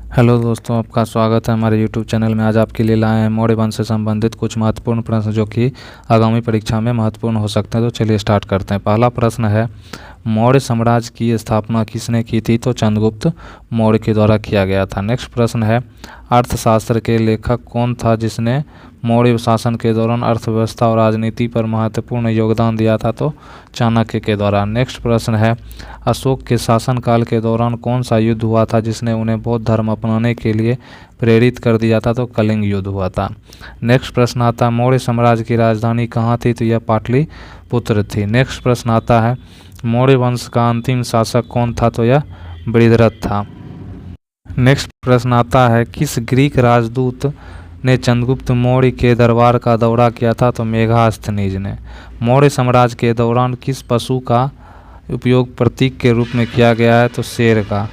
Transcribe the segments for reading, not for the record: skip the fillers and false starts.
Hello दोस्तों, आपका स्वागत है हमारे यूट्यूब चैनल में। आज आपके लिए लाए हैं मौर्य वंश से संबंधित कुछ महत्वपूर्ण प्रश्न जो कि आगामी परीक्षा में महत्वपूर्ण हो सकते हैं। तो चलिए स्टार्ट करते हैं। पहला प्रश्न है, मौर्य साम्राज्य की स्थापना किसने की थी? तो चंद्रगुप्त मौर्य के द्वारा किया गया था। नेक्स्ट प्रश्न है, अर्थशास्त्र के लेखक कौन था जिसने मौर्य शासन के दौरान अर्थव्यवस्था और राजनीति पर महत्वपूर्ण योगदान दिया था? तो चाणक्य के द्वारा। नेक्स्ट प्रश्न है, अशोक के शासनकाल के दौरान कौन सा युद्ध हुआ था जिसने उन्हें बौद्ध धर्म अपनाने के लिए प्रेरित कर दिया था? तो कलिंग युद्ध हुआ था। नेक्स्ट प्रश्न आता है, मौर्य साम्राज्य की राजधानी कहाँ थी? तो यह पाटलिपुत्र थी। नेक्स्ट प्रश्न आता है, मौर्य वंश का अंतिम शासक कौन था? तो यह बृहद्रथ था। नेक्स्ट प्रश्न आता है, किस ग्रीक राजदूत ने चंद्रगुप्त मौर्य के दरबार का दौरा किया था? तो मेगास्थनीज ने। मौर्य साम्राज्य के दौरान किस पशु का उपयोग प्रतीक के रूप में किया गया है? तो शेर का।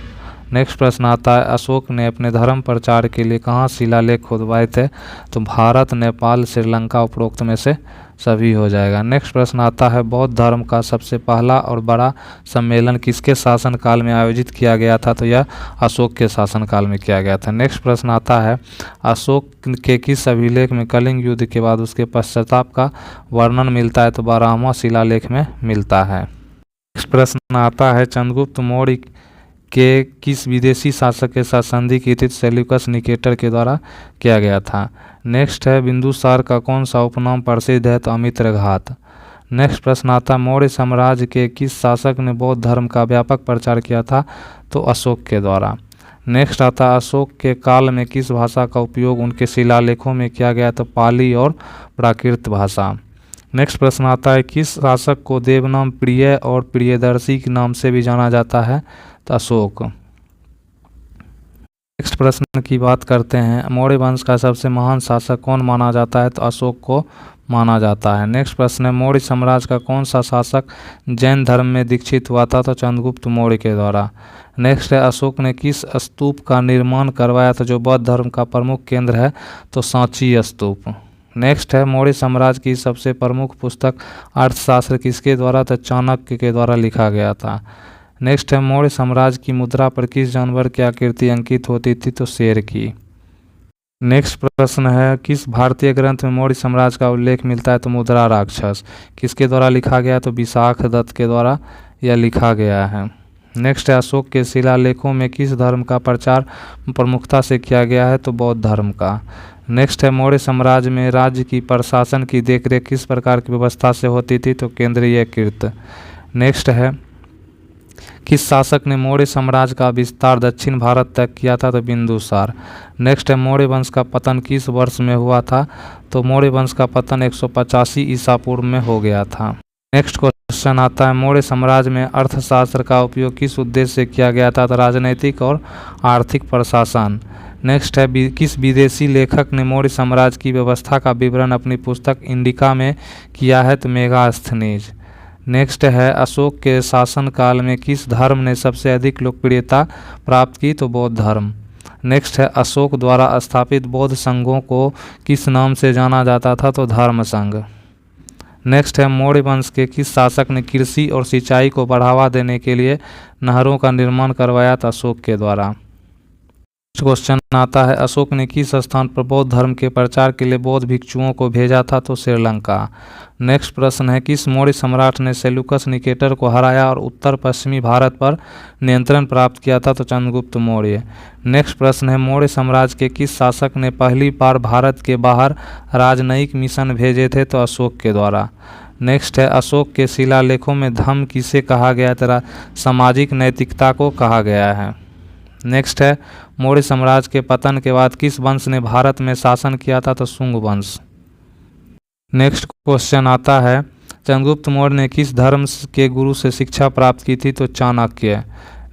नेक्स्ट प्रश्न आता है, अशोक ने अपने धर्म प्रचार के लिए कहाँ शिलालेख खुदवाए थे? तो भारत, नेपाल, श्रीलंका, उपरोक्त में से सभी हो जाएगा। नेक्स्ट प्रश्न आता है, बौद्ध धर्म का सबसे पहला और बड़ा सम्मेलन किसके शासनकाल में आयोजित किया गया था? तो यह अशोक के शासनकाल में किया गया था। नेक्स्ट प्रश्न आता है, अशोक के किस अभिलेख में कलिंग युद्ध के बाद उसके पश्चाताप का वर्णन मिलता है? तो 12वां शिलालेख में मिलता है। नेक्स्ट प्रश्न आता है, चंद्रगुप्त मौर्य के किस विदेशी शासक के साथ संधि की थी? सेल्यूकस निकेटर के द्वारा किया गया था। नेक्स्ट है, बिंदुसार का कौन सा उपनाम प्रसिद्ध है? तो अमित्रघात। नेक्स्ट प्रश्न आता है, मौर्य साम्राज्य के किस शासक ने बौद्ध धर्म का व्यापक प्रचार किया था? तो अशोक के द्वारा। नेक्स्ट आता है, अशोक के काल में किस भाषा का उपयोग उनके शिलालेखों में किया गया? तो पाली और प्राकृत भाषा। नेक्स्ट प्रश्न आता है, किस शासक को देवनाम प्रिय और प्रियदर्शी के नाम से भी जाना जाता है? तो अशोक। नेक्स्ट प्रश्न की बात करते हैं, मौर्य वंश का सबसे महान शासक कौन माना जाता है? तो अशोक को माना जाता है। नेक्स्ट प्रश्न है, मौर्य साम्राज्य का कौन सा शासक जैन धर्म में दीक्षित हुआ था? तो चंद्रगुप्त मौर्य के द्वारा। नेक्स्ट है, अशोक ने किस स्तूप का निर्माण करवाया था जो बौद्ध धर्म का प्रमुख केंद्र है? तो सांची स्तूप। नेक्स्ट है, मौर्य साम्राज्य की सबसे प्रमुख पुस्तक अर्थशास्त्र किसके द्वारा? तो चाणक्य के द्वारा लिखा गया था। नेक्स्ट है, मौर्य साम्राज्य की मुद्रा पर किस जानवर की आकृति अंकित होती थी? तो शेर की। नेक्स्ट प्रश्न है, किस भारतीय ग्रंथ में मौर्य साम्राज्य का उल्लेख मिलता है? तो मुद्रा राक्षस। किसके द्वारा लिखा गया? तो विशाख दत्त के द्वारा यह लिखा गया है। नेक्स्ट है, अशोक के शिलालेखों में किस धर्म का प्रचार प्रमुखता से किया गया है? तो बौद्ध धर्म का। नेक्स्ट है, मौर्य साम्राज्य में राज्य की प्रशासन की देखरेख किस प्रकार की व्यवस्था से होती थी? तो केंद्रीयकृत। नेक्स्ट है, किस शासक ने मौर्य साम्राज्य का विस्तार दक्षिण भारत तक किया था? तो बिंदुसार। नेक्स्ट है, मौर्य वंश का पतन किस वर्ष में हुआ था? तो मौर्य वंश का पतन 185 ईसा पूर्व में हो गया था। नेक्स्ट क्वेश्चन आता है, मौर्य साम्राज्य में अर्थशास्त्र का उपयोग किस उद्देश्य से किया गया था? तो राजनैतिक और आर्थिक प्रशासन। नेक्स्ट है, किस विदेशी लेखक ने मौर्य साम्राज्य की व्यवस्था का विवरण अपनी पुस्तक इंडिका में किया है? तो मेगास्थनीज। नेक्स्ट है, अशोक के शासनकाल में किस धर्म ने सबसे अधिक लोकप्रियता प्राप्त की? तो बौद्ध धर्म। नेक्स्ट है, अशोक द्वारा स्थापित बौद्ध संघों को किस नाम से जाना जाता था? तो धर्म संघ। नेक्स्ट है, मौर्य वंश के किस शासक ने कृषि और सिंचाई को बढ़ावा देने के लिए नहरों का निर्माण करवाया था? अशोक के द्वारा। क्वेश्चन आता है, अशोक ने किस स्थान पर बौद्ध धर्म के प्रचार के लिए बौद्ध भिक्षुओं को भेजा था? तो श्रीलंका। नेक्स्ट प्रश्न है, किस मौर्य सम्राट ने सेल्यूकस निकेटर को हराया और उत्तर पश्चिमी भारत पर नियंत्रण प्राप्त किया था? तो चंद्रगुप्त मौर्य। नेक्स्ट प्रश्न है, मौर्य साम्राज्य के किस शासक ने पहली बार भारत के बाहर राजनयिक मिशन भेजे थे? तो अशोक के द्वारा। नेक्स्ट है, अशोक के शिलालेखों में धम्म किसे कहा गया था? सामाजिक नैतिकता को कहा गया है। नेक्स्ट है, मौर्य साम्राज्य के पतन के बाद किस वंश ने भारत में शासन किया था? तो शुंग वंश। नेक्स्ट क्वेश्चन आता है, चंद्रगुप्त मौर्य ने किस धर्म के गुरु से शिक्षा प्राप्त की थी? तो चाणक्य।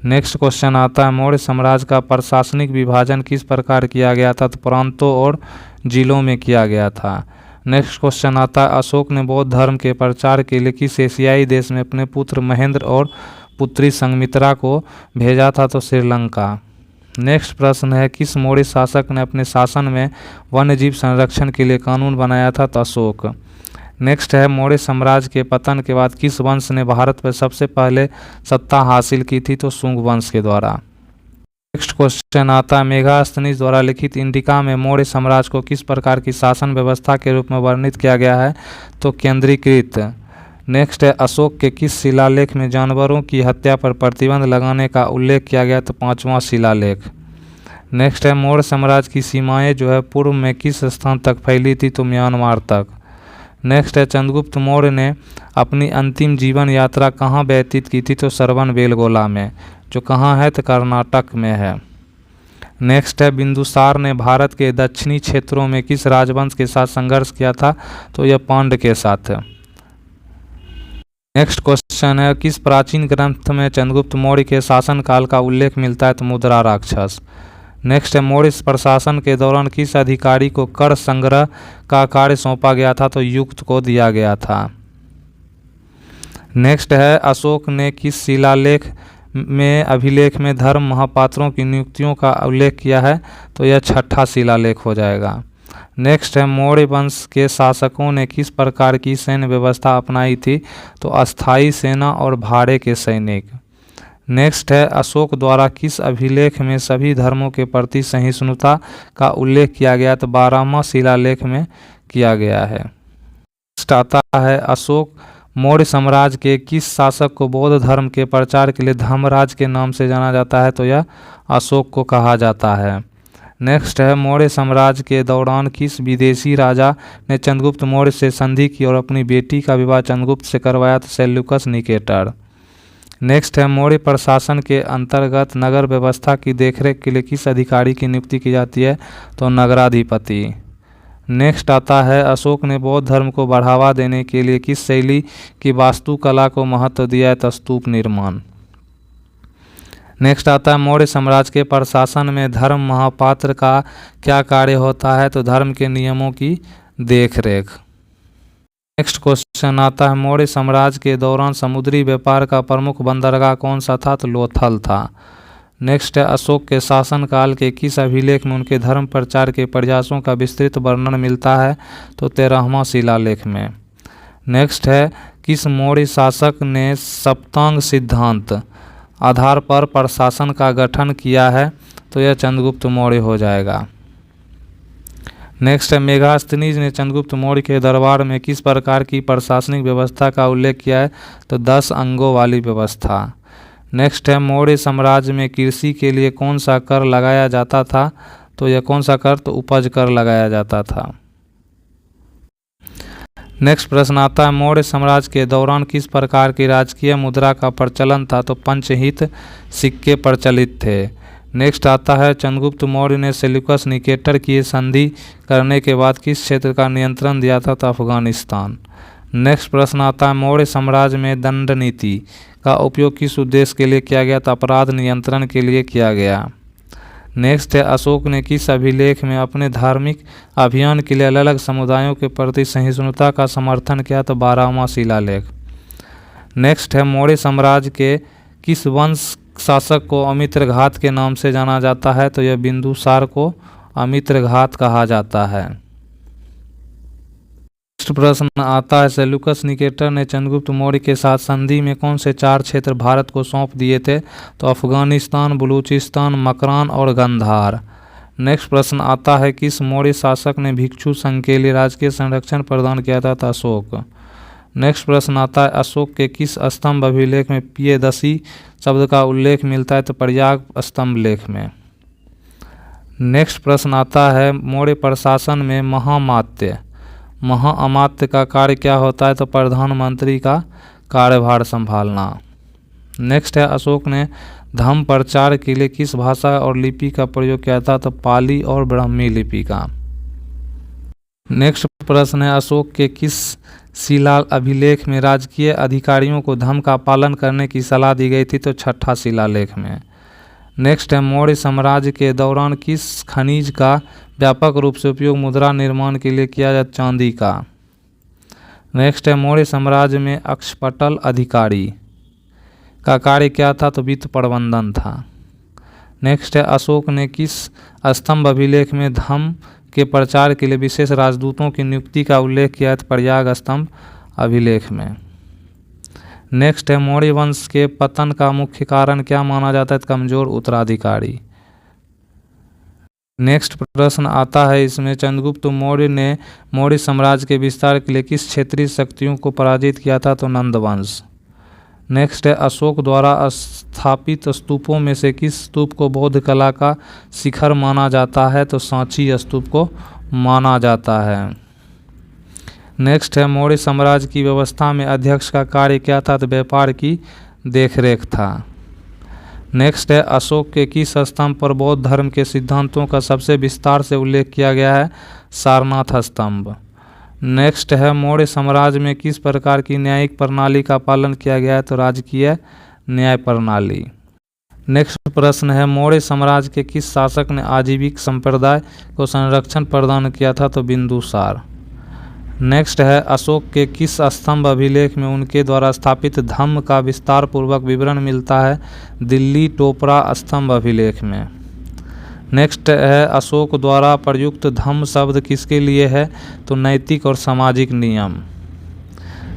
नेक्स्ट क्वेश्चन आता है, मौर्य साम्राज्य का प्रशासनिक विभाजन किस प्रकार किया गया था? तो प्रांतों और जिलों में किया गया था। नेक्स्ट क्वेश्चन आता है, अशोक ने बौद्ध धर्म के प्रचार के लिए किस एशियाई देश में अपने पुत्र महेंद्र और पुत्री संघमित्रा को भेजा था? तो श्रीलंका। नेक्स्ट प्रश्न है, किस मौर्य शासक ने अपने शासन में वन्यजीव संरक्षण के लिए कानून बनाया था? तो अशोक। नेक्स्ट है, मौर्य साम्राज्य के पतन के बाद किस वंश ने भारत पर सबसे पहले सत्ता हासिल की थी? तो शुंग वंश के द्वारा। नेक्स्ट क्वेश्चन आता है, मेगास्थनीज द्वारा लिखित इंडिका में मौर्य साम्राज्य को किस प्रकार की शासन व्यवस्था के रूप में वर्णित किया गया है? तो केंद्रीकृत। नेक्स्ट है, अशोक के किस शिलालेख में जानवरों की हत्या पर प्रतिबंध लगाने का उल्लेख किया गया? तो 5वां शिलालेख। नेक्स्ट है, मौर्य साम्राज्य की सीमाएं जो है पूर्व में किस स्थान तक फैली थी? तो म्यांमार तक। नेक्स्ट है, चंद्रगुप्त मौर्य ने अपनी अंतिम जीवन यात्रा कहाँ व्यतीत की थी? तो श्रवणबेलगोला में, जो कहाँ है? तो कर्नाटक में है। नेक्स्ट है, बिंदुसार ने भारत के दक्षिणी क्षेत्रों में किस राजवंश के साथ संघर्ष किया था? तो यह पांड्य के साथ है। नेक्स्ट क्वेश्चन है, किस प्राचीन ग्रंथ में चंद्रगुप्त मौर्य के शासनकाल का उल्लेख मिलता है? तो मुद्रा राक्षस। नेक्स्ट है, मौर्य प्रशासन के दौरान किस अधिकारी को कर संग्रह का कार्य सौंपा गया था? तो युक्त को दिया गया था। नेक्स्ट है, अशोक ने किस शिलालेख में अभिलेख में धर्म महापात्रों की नियुक्तियों का उल्लेख किया है? तो यह 6ठा शिलालेख हो जाएगा। नेक्स्ट है, मौर्य वंश के शासकों ने किस प्रकार की सैन्य व्यवस्था अपनाई थी? तो अस्थायी सेना और भाड़े के सैनिक। नेक्स्ट है, अशोक द्वारा किस अभिलेख में सभी धर्मों के प्रति सहिष्णुता का उल्लेख किया गया? तो 12वां शिलालेख में किया गया है। नेक्स्ट आता है, अशोक मौर्य साम्राज्य के किस शासक को बौद्ध धर्म के प्रचार के लिए धर्मराज के नाम से जाना जाता है? तो यह अशोक को कहा जाता है। नेक्स्ट है, मौर्य साम्राज्य के दौरान किस विदेशी राजा ने चंद्रगुप्त मौर्य से संधि की और अपनी बेटी का विवाह चंद्रगुप्त से करवाया? तो सेल्यूकस निकेटर। नेक्स्ट है, मौर्य प्रशासन के अंतर्गत नगर व्यवस्था की देखरेख के लिए किस अधिकारी की नियुक्ति की जाती है? तो नगराधिपति। नेक्स्ट आता है, अशोक ने बौद्ध धर्म को बढ़ावा देने के लिए किस शैली की वास्तुकला को महत्व दिया है? तो स्तूप निर्माण। नेक्स्ट आता है, मौर्य साम्राज्य के प्रशासन में धर्म महापात्र का क्या कार्य होता है? तो धर्म के नियमों की देखरेख। नेक्स्ट क्वेश्चन आता है, मौर्य साम्राज्य के दौरान समुद्री व्यापार का प्रमुख बंदरगाह कौन सा था? तो लोथल था। नेक्स्ट है, अशोक के शासनकाल के किस अभिलेख में उनके धर्म प्रचार के प्रयासों का विस्तृत वर्णन मिलता है? तो 13वां शिलालेख में। नेक्स्ट है, किस मौर्य शासक ने सप्तांग सिद्धांत आधार पर प्रशासन का गठन किया है? तो यह चंद्रगुप्त मौर्य हो जाएगा। नेक्स्ट है, मेगास्थनीज ने चंद्रगुप्त मौर्य के दरबार में किस प्रकार की प्रशासनिक व्यवस्था का उल्लेख किया है? तो 10 अंगों वाली व्यवस्था। नेक्स्ट है, मौर्य साम्राज्य में कृषि के लिए कौन सा कर लगाया जाता था? तो यह कौन सा कर? तो उपज कर लगाया जाता था। नेक्स्ट प्रश्न आता है, मौर्य साम्राज्य के दौरान किस प्रकार की राजकीय मुद्रा का प्रचलन था? तो पंचहित सिक्के प्रचलित थे। नेक्स्ट आता है, चंद्रगुप्त मौर्य ने सेल्यूकस निकेटर की संधि करने के बाद किस क्षेत्र का नियंत्रण दिया था? तो अफगानिस्तान। नेक्स्ट प्रश्न आता है, मौर्य साम्राज्य में दंड नीति का उपयोग किस उद्देश्य के लिए किया गया? तो अपराध नियंत्रण के लिए किया गया। नेक्स्ट है, अशोक ने किस अभिलेख में अपने धार्मिक अभियान के लिए अलग अलग समुदायों के प्रति सहिष्णुता का समर्थन किया? तो 12वां शिलालेख। नेक्स्ट है, मौर्य साम्राज्य के किस वंश शासक को अमित्रघात के नाम से जाना जाता है? तो यह बिंदुसार को अमित्रघात कहा जाता है। नेक्स्ट प्रश्न आता है, सेल्यूकस निकेटर ने चंद्रगुप्त मौर्य के साथ संधि में कौन से 4 क्षेत्र भारत को सौंप दिए थे? तो अफगानिस्तान, बलूचिस्तान, मकरान और गंधार। नेक्स्ट प्रश्न आता है, किस मौर्य शासक ने भिक्षु संघ के लिए राजकीय संरक्षण प्रदान किया था? तो अशोक। नेक्स्ट प्रश्न आता है, अशोक के किस स्तंभ अभिलेख में पियदसी शब्द का उल्लेख मिलता है? तो प्रयाग स्तंभ लेख में। नेक्स्ट प्रश्न आता है, मौर्य प्रशासन में महाअमात्य का कार्य क्या होता है? तो प्रधानमंत्री का कार्यभार संभालना। नेक्स्ट है, अशोक ने धर्म प्रचार के लिए किस भाषा और लिपि का प्रयोग किया था? तो पाली और ब्राह्मी लिपि का। नेक्स्ट प्रश्न है, अशोक के किस शिला अभिलेख में राजकीय अधिकारियों को धर्म का पालन करने की सलाह दी गई थी? तो 6ठा शिलालेख में। नेक्स्ट है, मौर्य साम्राज्य के दौरान किस खनिज का व्यापक रूप से उपयोग मुद्रा निर्माण के लिए किया जाता? चांदी का। नेक्स्ट है, मौर्य साम्राज्य में अक्षपटल अधिकारी का कार्य क्या था? तो वित्त प्रबंधन था। नेक्स्ट है, अशोक ने किस स्तंभ अभिलेख में धर्म के प्रचार के लिए विशेष राजदूतों की नियुक्ति का उल्लेख किया है? तो प्रयाग स्तंभ अभिलेख में। नेक्स्ट है, मौर्य वंश के पतन का मुख्य कारण क्या माना जाता है? कमजोर उत्तराधिकारी। नेक्स्ट प्रश्न आता है इसमें, चंद्रगुप्त मौर्य ने मौर्य साम्राज्य के विस्तार के लिए किस क्षेत्रीय शक्तियों को पराजित किया था? तो नंद वंश। नेक्स्ट है, अशोक द्वारा स्थापित स्तूपों में से किस स्तूप को बौद्ध कला का शिखर माना जाता है? तो सांची स्तूप को माना जाता है। नेक्स्ट है, मौर्य साम्राज्य की व्यवस्था में अध्यक्ष का कार्य क्या था? तो व्यापार की देखरेख था। नेक्स्ट है, अशोक के किस स्तंभ पर बौद्ध धर्म के सिद्धांतों का सबसे विस्तार से उल्लेख किया गया है? सारनाथ स्तंभ। नेक्स्ट है, मौर्य साम्राज्य में किस प्रकार की न्यायिक प्रणाली का पालन किया गया है? तो राजकीय न्याय प्रणाली। नेक्स्ट प्रश्न है, मौर्य साम्राज्य के किस शासक ने आजीविक संप्रदाय को संरक्षण प्रदान किया था? तो बिंदुसार। नेक्स्ट है, अशोक के किस स्तंभ अभिलेख में उनके द्वारा स्थापित धम्म का विस्तार पूर्वक विवरण मिलता है? दिल्ली टोपरा स्तंभ अभिलेख में। नेक्स्ट है, अशोक द्वारा प्रयुक्त धम्म शब्द किसके लिए है? तो नैतिक और सामाजिक नियम।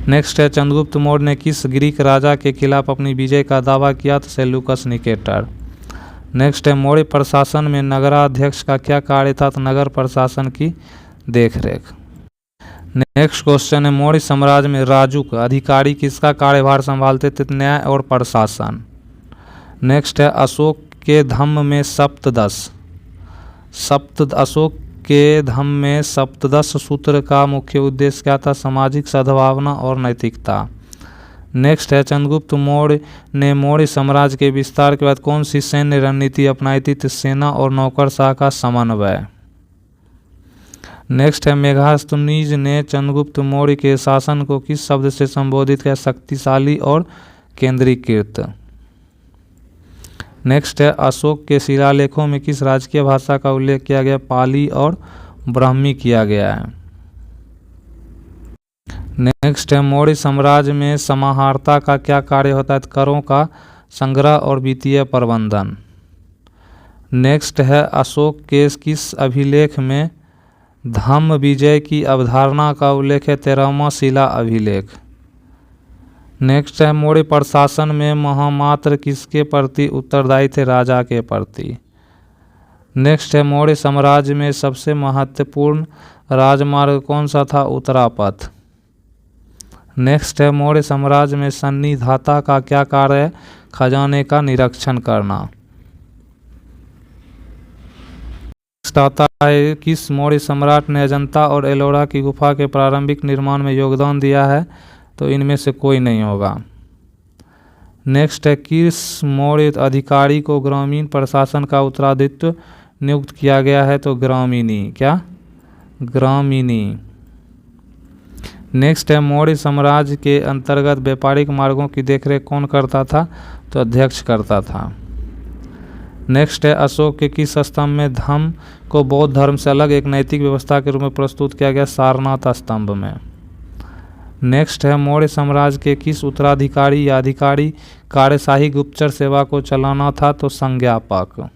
नेक्स्ट है, चंद्रगुप्त मौर्य ने किस ग्रीक राजा के खिलाफ अपनी विजय का दावा किया? तो सेल्यूकस निकेटर। नेक्स्ट है, मौर्य प्रशासन में नगराध्यक्ष का क्या कार्य था? तो नगर प्रशासन की देखरेख। नेक्स्ट क्वेश्चन है, मौर्य साम्राज्य में राजुक अधिकारी किसका कार्यभार संभालते थे? न्याय और प्रशासन। नेक्स्ट है, अशोक के धम्म में अशोक के धम्म में सप्तदश सूत्र का मुख्य उद्देश्य क्या था? सामाजिक सद्भावना और नैतिकता। नेक्स्ट है, चंद्रगुप्त मौर्य ने मौर्य साम्राज्य के विस्तार के बाद कौन सी सैन्य रणनीति अपनाई थी? तो सेना और नौकरशाह का समन्वय। नेक्स्ट है, मेगास्थनीज ने चंद्रगुप्त मौर्य के शासन को किस शब्द से संबोधित किया? शक्तिशाली और केंद्रीकृत। नेक्स्ट है, अशोक के शिलालेखों में किस राजकीय भाषा का उल्लेख किया गया? पाली और ब्राह्मी किया गया है। नेक्स्ट है, मौर्य साम्राज्य में समाहर्ता का क्या कार्य होता है? करों का संग्रह और वित्तीय प्रबंधन। नेक्स्ट है, अशोक के किस अभिलेख में धम्म विजय की अवधारणा का उल्लेख है? 13वां शिला अभिलेख। नेक्स्ट है, मौर्य प्रशासन में महामात्र किसके प्रति उत्तरदायी थे? राजा के प्रति। नेक्स्ट है, मौर्य साम्राज्य में सबसे महत्वपूर्ण राजमार्ग कौन सा था? उत्तरापथ। नेक्स्ट है, मौर्य साम्राज्य में सन्निधाता का क्या कार्य है? खजाने का निरीक्षण करना। नेक्स्ट आता है, किस मौर्य सम्राट ने अजंता और एलोरा की गुफा के प्रारंभिक निर्माण में योगदान दिया है? तो इनमें से कोई नहीं होगा। नेक्स्ट है, किस मौर्य अधिकारी को ग्रामीण प्रशासन का उत्तराधित्व नियुक्त किया गया है? तो ग्रामीणी। क्या? ग्रामीणी। नेक्स्ट है, मौर्य साम्राज्य के अंतर्गत व्यापारिक मार्गों की देखरेख कौन करता था? तो अध्यक्ष करता था। नेक्स्ट है, अशोक के किस स्तंभ में धम्म को बौद्ध धर्म से अलग एक नैतिक व्यवस्था के रूप में प्रस्तुत किया गया? सारनाथ स्तंभ में। नेक्स्ट है, मौर्य साम्राज्य के किस उत्तराधिकारी या अधिकारी कार्यशाही गुप्तचर सेवा को चलाना था? तो संज्ञापक।